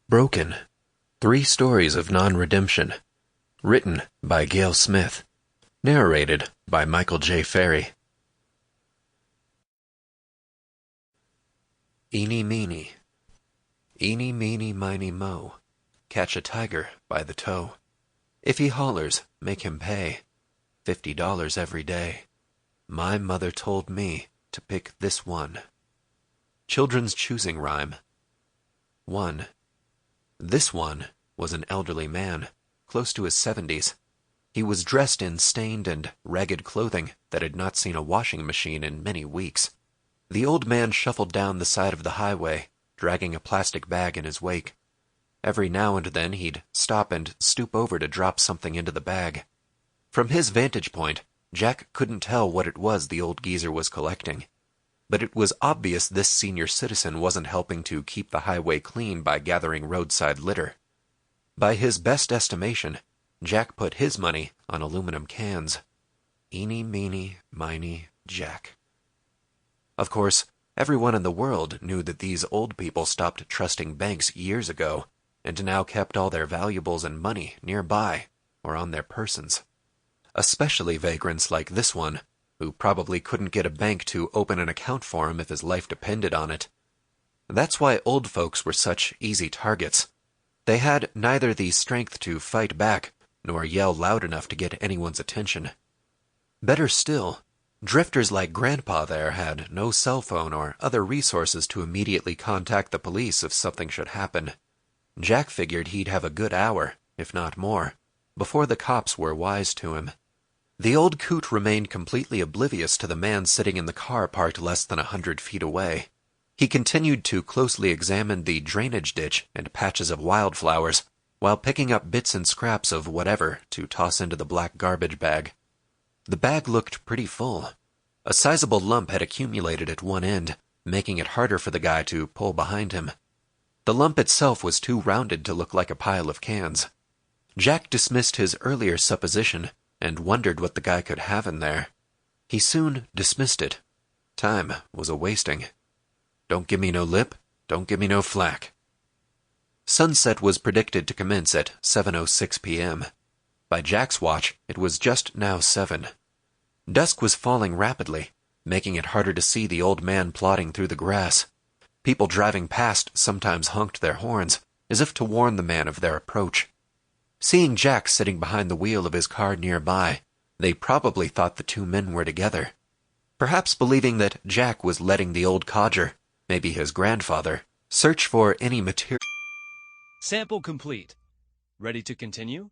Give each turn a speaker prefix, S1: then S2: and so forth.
S1: Broken. 3 Stories of Non-Redemption. Written by Gail Smith. Narrated by Michael J. Ferry. EENIE MEENIE. Eenie, meenie, miny, mo. Catch a tiger by the toe. If he hollers, make him pay $50 every day. My mother told me to pick this one. Children's choosing rhyme. 1. This one was an elderly man, close to his 70s. He was dressed in stained and ragged clothing that had not seen a washing machine in many weeks. The old man shuffled down the side of the highway, dragging a plastic bag in his wake. Every now and then he'd stop and stoop over to drop something into the bag. From his vantage point, Jack couldn't tell what it was the old geezer was collecting. But it was obvious this senior citizen wasn't helping to keep the highway clean by gathering roadside litter. By his best estimation, Jack put his money on aluminum cans. Eenie, meenie, miny, Jack. Of course, everyone in the world knew that these old people stopped trusting banks years ago, and now kept all their valuables and money nearby or on their persons. Especially vagrants like this one, who probably couldn't get a bank to open an account for him if his life depended on it. That's why old folks were such easy targets. They had neither the strength to fight back, nor yell loud enough to get anyone's attention. Better still, drifters like Grandpa there had no cell phone or other resources to immediately contact the police if something should happen. Jack figured he'd have a good hour, if not more, before the cops were wise to him. The old coot remained completely oblivious to the man sitting in the car parked less than 100 feet away. He continued to closely examine the drainage ditch and patches of wildflowers, while picking up bits and scraps of whatever to toss into the black garbage bag. The bag looked pretty full. A sizable lump had accumulated at one end, making it harder for the guy to pull behind him. The lump itself was too rounded to look like a pile of cans. Jack dismissed his earlier supposition and wondered what the guy could have in there. He soon dismissed it. Time was a-wasting. Don't give me no lip, don't give me no flack. Sunset was predicted to commence at 7:06 p.m. By Jack's watch, it was just now 7. Dusk was falling rapidly, making it harder to see the old man plodding through the grass. People driving past sometimes honked their horns, as if to warn the man of their approach. Seeing Jack sitting behind the wheel of his car nearby, they probably thought the two men were together. Perhaps believing that Jack was letting the old codger, maybe his grandfather, search for any material.
S2: Sample complete. Ready to continue?